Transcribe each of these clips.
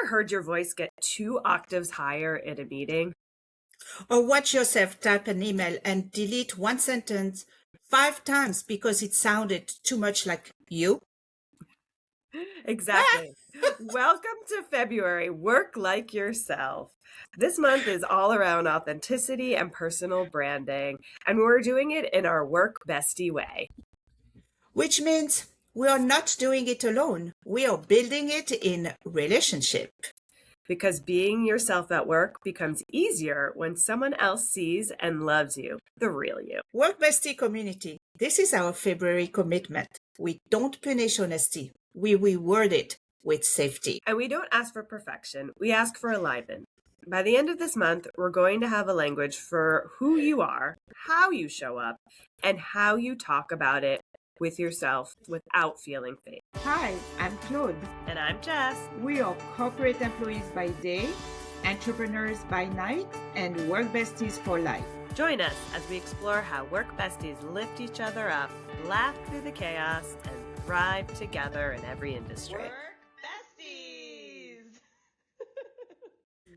ever heard your voice get 2 octaves higher in a meeting? Or watch yourself type an email and delete one sentence 5 times because it sounded too much like you? Exactly. Welcome to February. Work like yourself. This month is all around authenticity and personal branding, and we're doing it in our Work Bestie way. Which means we are not doing it alone. We are building it in relationship. Because being yourself at work becomes easier when someone else sees and loves you, the real you. Work Bestie community. This is our February commitment. We don't punish honesty. We reward it with safety. And we don't ask for perfection, we ask for alignment. By the end of this month, we're going to have a language for who you are, how you show up, and how you talk about it with yourself without feeling fake. Hi, I'm Claude. And I'm Jess. We are corporate employees by day, entrepreneurs by night, and work besties for life. Join us as we explore how work besties lift each other up, laugh through the chaos, and thrive together in every industry. Work Besties!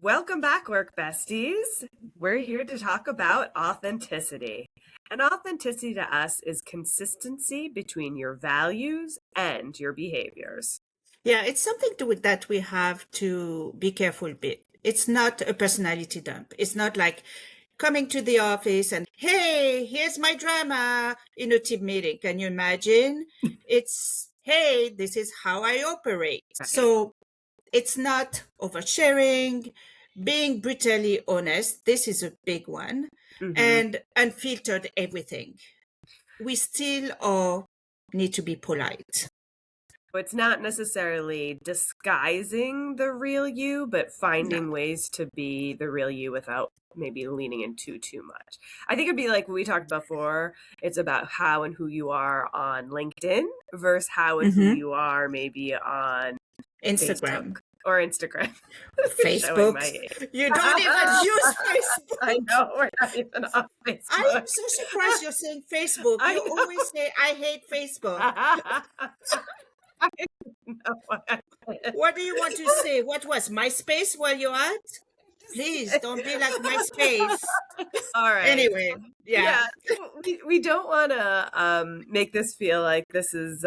Welcome back, Work Besties. We're here to talk about authenticity. And authenticity to us is consistency between your values and your behaviors. Yeah, it's something that we have to be careful with. It's not a personality dump. It's not like coming to the office and, hey, here's my drama in a team meeting. Can you imagine? It's, hey, this is how I operate. Right. So it's not oversharing, being brutally honest. This is a big one. And unfiltered everything. We still need to be polite. It's not necessarily disguising the real you, but finding ways to be the real you without maybe leaning into too much. I think it'd be like what we talked about before. It's about how and who you are on LinkedIn versus how and who you are maybe on Instagram. Facebook. Or Instagram. Facebook. You don't even use Facebook. I know, we're not even on Facebook. I am so surprised you're saying Facebook. You always say, I hate Facebook. I know. What do you want to say? What was MySpace where you're at? Please don't be like MySpace. All right. Anyway, yeah. We don't want to make this feel like this is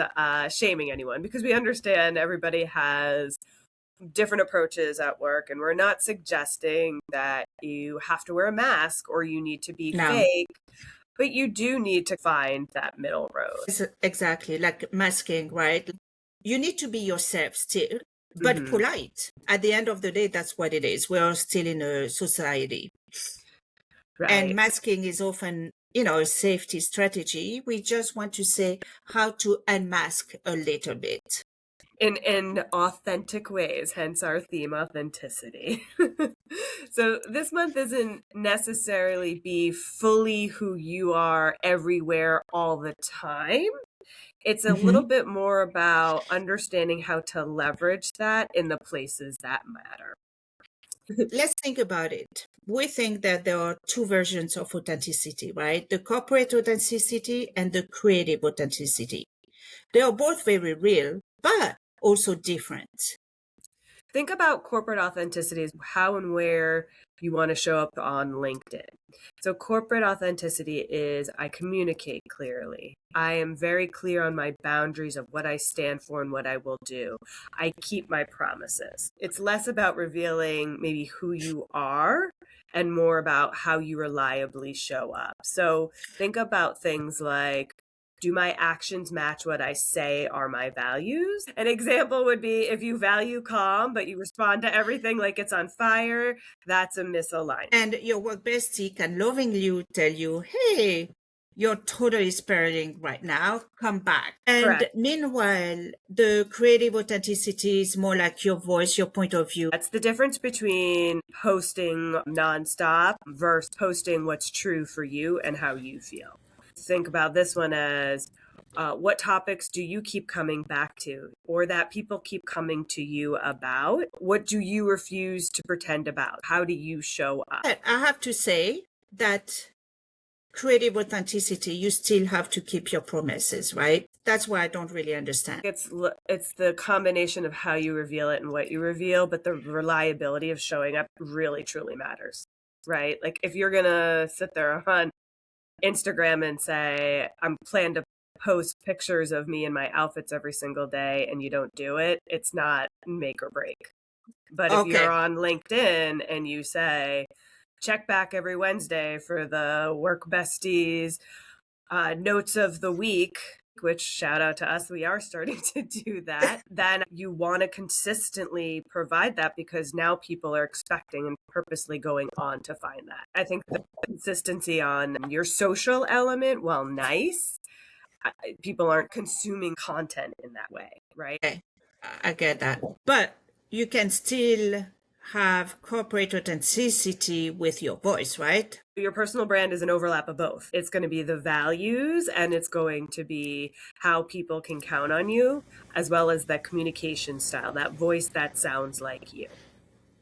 shaming anyone, because we understand everybody has different approaches at work, and we're not suggesting that you have to wear a mask or you need to be fake, but you do need to find that middle road. Exactly, like masking, right? You need to be yourself still, but polite. At the end of the day, that's what it is. We're still in a society. Right. And masking is often, a safety strategy. We just want to say how to unmask a little bit. In authentic ways, hence our theme, authenticity. So this month isn't necessarily be fully who you are everywhere all the time. It's a little bit more about understanding how to leverage that in the places that matter. Let's think about it. We think that there are 2 versions of authenticity, right? The corporate authenticity and the creative authenticity. They are both very real, but also different. Think about corporate authenticity as how and where you want to show up on LinkedIn. So corporate authenticity is I communicate clearly. I am very clear on my boundaries of what I stand for and what I will do. I keep my promises. It's less about revealing maybe who you are and more about how you reliably show up. So think about things like, do my actions match what I say are my values? An example would be if you value calm, but you respond to everything like it's on fire, that's a misalignment. And your work bestie can lovingly tell you, hey, you're totally spiraling right now, come back. And Correct. Meanwhile, the creative authenticity is more like your voice, your point of view. That's the difference between posting nonstop versus posting what's true for you and how you feel. Think about this one as what topics do you keep coming back to, or that people keep coming to you about? What do you refuse to pretend about? How do you show up? I have to say that creative authenticity, you still have to keep your promises, right? That's why I don't really understand. It's the combination of how you reveal it and what you reveal, but the reliability of showing up really truly matters, right? Like if you're gonna sit there on Instagram and say I'm plan to post pictures of me in my outfits every single day and you don't do it, it's not make or break. But if you're on LinkedIn and you say check back every Wednesday for the Work Besties notes of the week, which shout out to us, we are starting to do that, then you want to consistently provide that because now people are expecting and purposely going on to find that. I think the consistency on your social element, while nice, people aren't consuming content in that way, right? Okay. I get that. But you can still have corporate authenticity with your voice, right? Your personal brand is an overlap of both. It's going to be the values and it's going to be how people can count on you, as well as that communication style, that voice that sounds like you.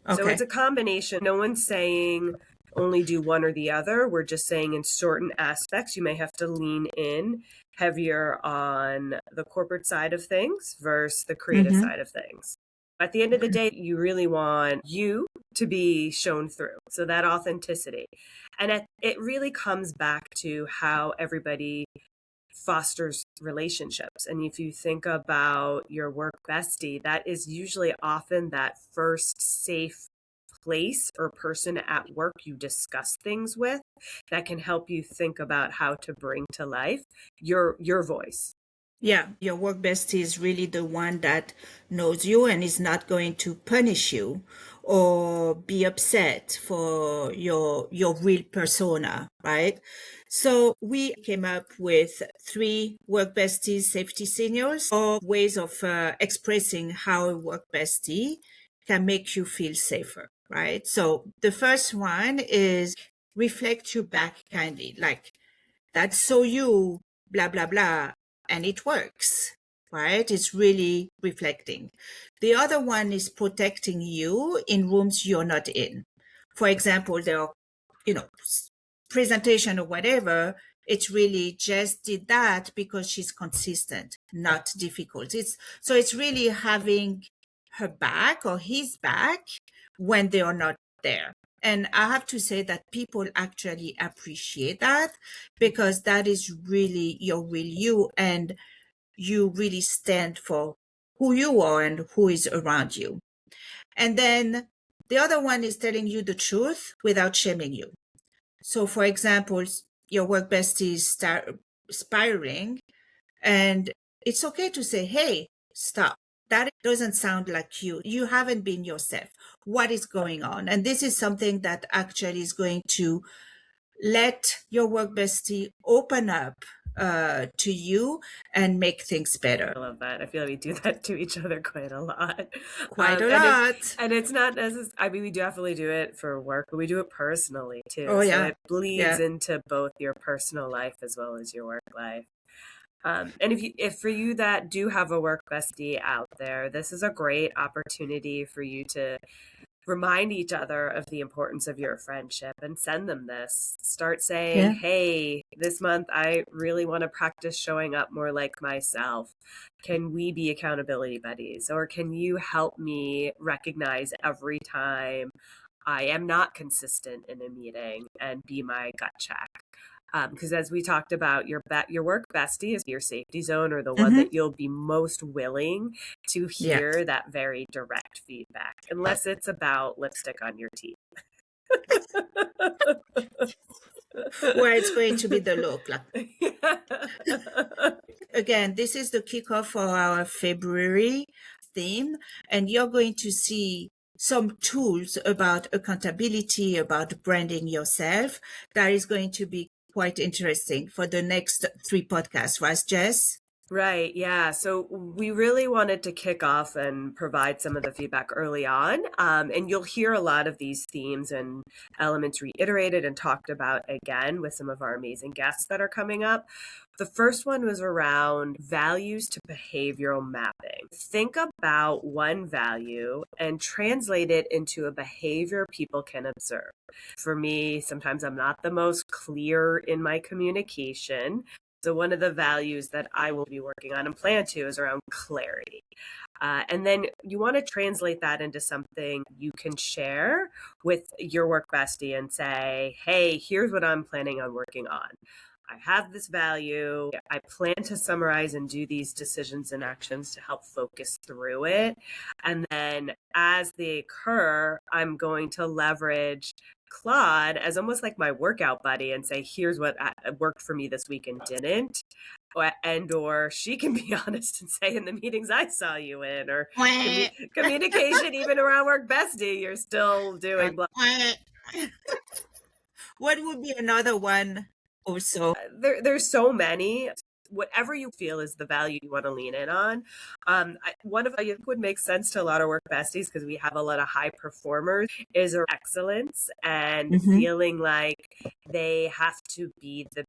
Okay. So it's a combination. No one's saying only do one or the other. We're just saying in certain aspects, you may have to lean in heavier on the corporate side of things versus the creative side of things. At the end of the day, you really want you to be shown through. So that authenticity. And it really comes back to how everybody fosters relationships. And if you think about your work bestie, that is usually often that first safe place or person at work you discuss things with that can help you think about how to bring to life your voice. Yeah, your work bestie is really the one that knows you and is not going to punish you or be upset for your real persona, right? So we came up with 3 work besties safety signals or ways of expressing how a work bestie can make you feel safer, right? So the first one is reflect you back kindly, like that's so you, blah, blah, blah. And it works, right? It's really reflecting. The other one is protecting you in rooms you're not in. For example, there are, presentation or whatever. It's really just did that because she's consistent, not difficult. It's really having her back or his back when they are not there. And I have to say that people actually appreciate that because that is really your real you and you really stand for who you are and who is around you. And then the other one is telling you the truth without shaming you. So for example, your work bestie is spiraling and it's okay to say, hey, stop. That doesn't sound like you. You haven't been yourself. What is going on? And this is something that actually is going to let your work bestie open up to you and make things better. I love that. I feel like we do that to each other quite a lot. Quite a lot. And it's not necessarily, I mean, we definitely do it for work, but we do it personally too. Oh, yeah. So it bleeds into both your personal life as well as your work life. And if for you that do have a work bestie out there, this is a great opportunity for you to remind each other of the importance of your friendship and send them this. Start saying, hey, this month I really want to practice showing up more like myself. Can we be accountability buddies? Or can you help me recognize every time I am not consistent in a meeting and be my gut check? Because as we talked about, your work bestie is your safety zone or the one that you'll be most willing to hear that very direct feedback, unless it's about lipstick on your teeth. Where it's going to be the look. Again, this is the kickoff for our February theme, and you're going to see some tools about accountability, about branding yourself. That is going to be quite interesting for the next 3 podcasts, right, Jess? Right. Yeah. So we really wanted to kick off and provide some of the feedback early on. And you'll hear a lot of these themes and elements reiterated and talked about again with some of our amazing guests that are coming up. The first one was around values to behavioral mapping. Think about one value and translate it into a behavior people can observe. For me, sometimes I'm not the most clear in my communication. So one of the values that I will be working on and plan to is around clarity. And then you want to translate that into something you can share with your work bestie and say, hey, here's what I'm planning on working on. I have this value. I plan to summarize and do these decisions and actions to help focus through it. And then as they occur, I'm going to leverage Claude as almost like my workout buddy and say, here's what worked for me this week and didn't. Or she can be honest and say, in the meetings I saw you in, or communication, even around Work Bestie, you're still doing blah. What would be another one also? There's so many. Whatever you feel is the value you want to lean in on. One of I think would make sense to a lot of work besties, because we have a lot of high performers, is excellence and feeling like they have to be the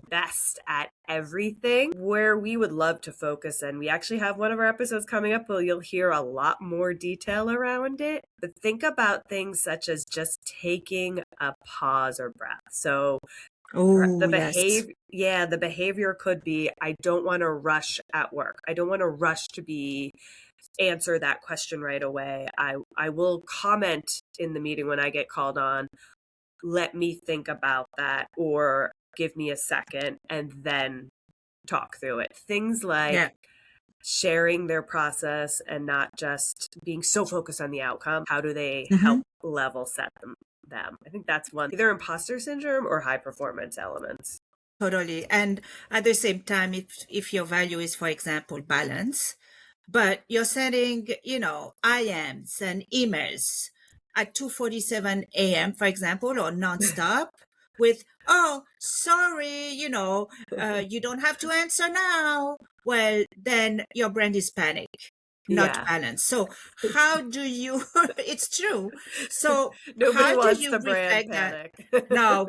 best at everything, where we would love to focus. And we actually have one of our episodes coming up where you'll hear a lot more detail around it. But think about things such as just taking a pause or breath. So the behavior, the behavior could be, I don't want to rush at work. I don't want to rush to answer that question right away. I will comment in the meeting when I get called on. Let me think about that, or give me a second and then talk through it. Things like sharing their process and not just being so focused on the outcome. How do they help level set them? I think that's one, either imposter syndrome or high performance elements. Totally. And at the same time, if your value is, for example, balance, but you're sending, IMs and emails at 2:47 a.m., for example, or nonstop with, oh, sorry, you don't have to answer now. Well, then your brand is panic, not balance. So how do you, it's true. So nobody wants the brand panic. No,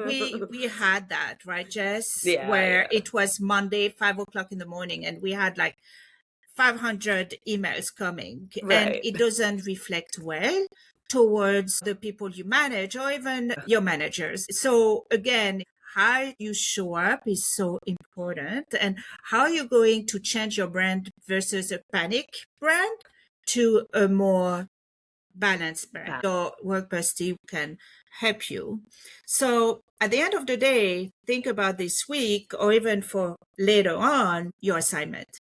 we had that, right, Jess? Where it was Monday, 5:00 in the morning, and we had like 500 emails coming, and it doesn't reflect well towards the people you manage or even your managers. So again, how you show up is so important, and how you're going to change your brand versus a panic brand to a more balanced brand. Your work bestie can help you. So at the end of the day, think about this week, or even for later on, your assignment.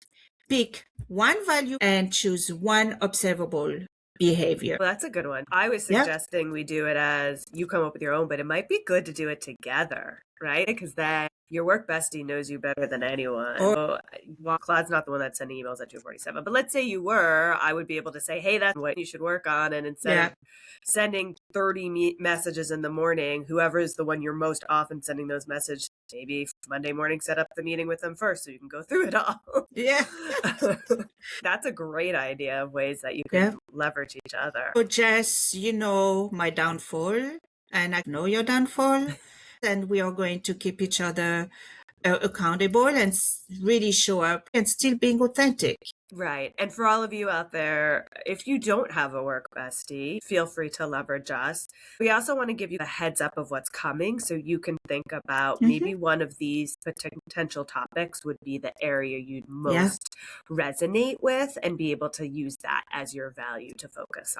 Pick one value and choose one observable behavior. Well, that's a good one. I was suggesting we do it as you come up with your own, but it might be good to do it together, right? Because then your work bestie knows you better than anyone. Well, Claude's not the one that's sending emails at 2:47, but let's say you were, I would be able to say, hey, that's what you should work on. And instead of sending 30 messages in the morning, whoever is the one you're most often sending those messages, maybe Monday morning, set up the meeting with them first so you can go through it all. Yeah. That's a great idea of ways that you can leverage each other. So Jess, my downfall, and I know your downfall. And we are going to keep each other accountable and really show up and still being authentic. Right. And for all of you out there, if you don't have a work bestie, feel free to leverage us. We also want to give you a heads up of what's coming, so you can think about maybe one of these potential topics would be the area you'd most resonate with, and be able to use that as your value to focus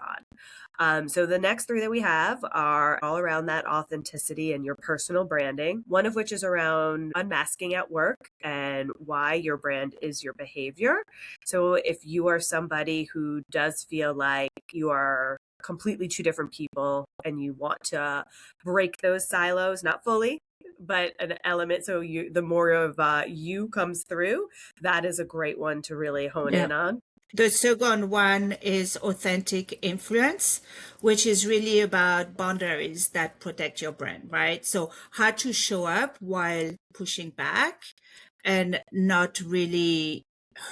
on. So the next three that we have are all around that authenticity and your personal branding, one of which is around unmasking at work and why your brand is your behavior. So if you are somebody who does feel like you are completely two different people and you want to break those silos, not fully, but an element, so the more of you comes through, that is a great one to really hone in on. The second one is authentic influence, which is really about boundaries that protect your brand, right? So how to show up while pushing back and not really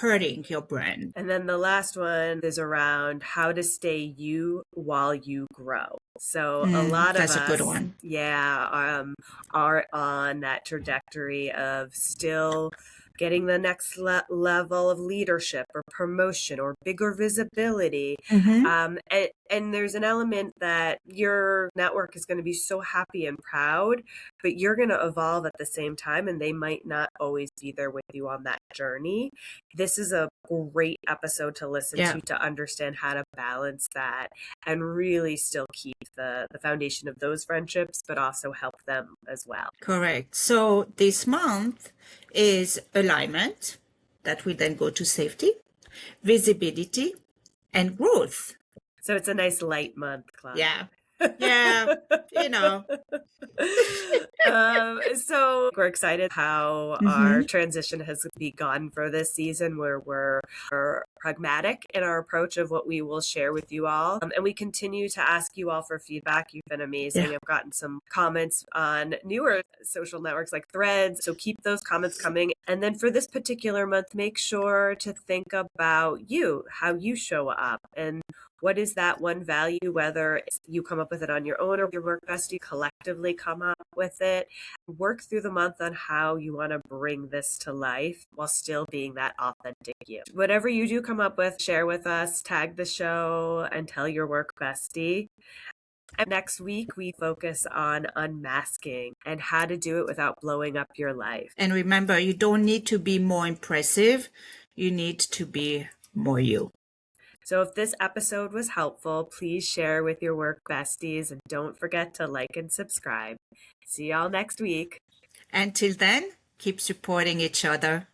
hurting your brand. And then the last one is around how to stay you while you grow. So a lot of us, that's a good one. Are on that trajectory of still getting the next level of leadership or promotion or bigger visibility. And And there's an element that your network is going to be so happy and proud, but you're going to evolve at the same time, and they might not always be there with you on that journey. This is a great episode to listen to understand how to balance that and really still keep the foundation of those friendships, but also help them as well. Correct. So this month is alignment, that we then go to safety, visibility, and growth. So it's a nice light month, Claude. Yeah. Yeah, you know. So we're excited how our transition has begun for this season, where we're pragmatic in our approach of what we will share with you all. And we continue to ask you all for feedback. You've been amazing. I've gotten some comments on newer social networks like Threads. So keep those comments coming. And then for this particular month, make sure to think about you, how you show up, and what is that one value, whether you come up with it on your own or your work bestie collectively come up with it. Work through the month on how you want to bring this to life while still being that authentic you. Whatever you do come up with, share with us, tag the show, and tell your work bestie. And next week, we focus on unmasking and how to do it without blowing up your life. And remember, you don't need to be more impressive. You need to be more you. So if this episode was helpful, please share with your work besties and don't forget to like and subscribe. See y'all next week. Until then, keep supporting each other.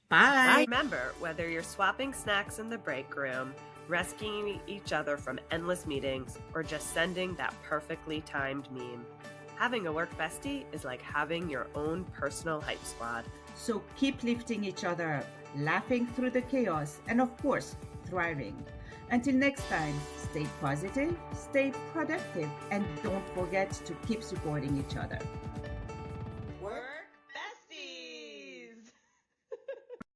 Bye. Remember, whether you're swapping snacks in the break room, rescuing each other from endless meetings, or just sending that perfectly timed meme, having a work bestie is like having your own personal hype squad. So keep lifting each other up, laughing through the chaos, and of course, thriving. Until next time, stay positive, stay productive, and don't forget to keep supporting each other.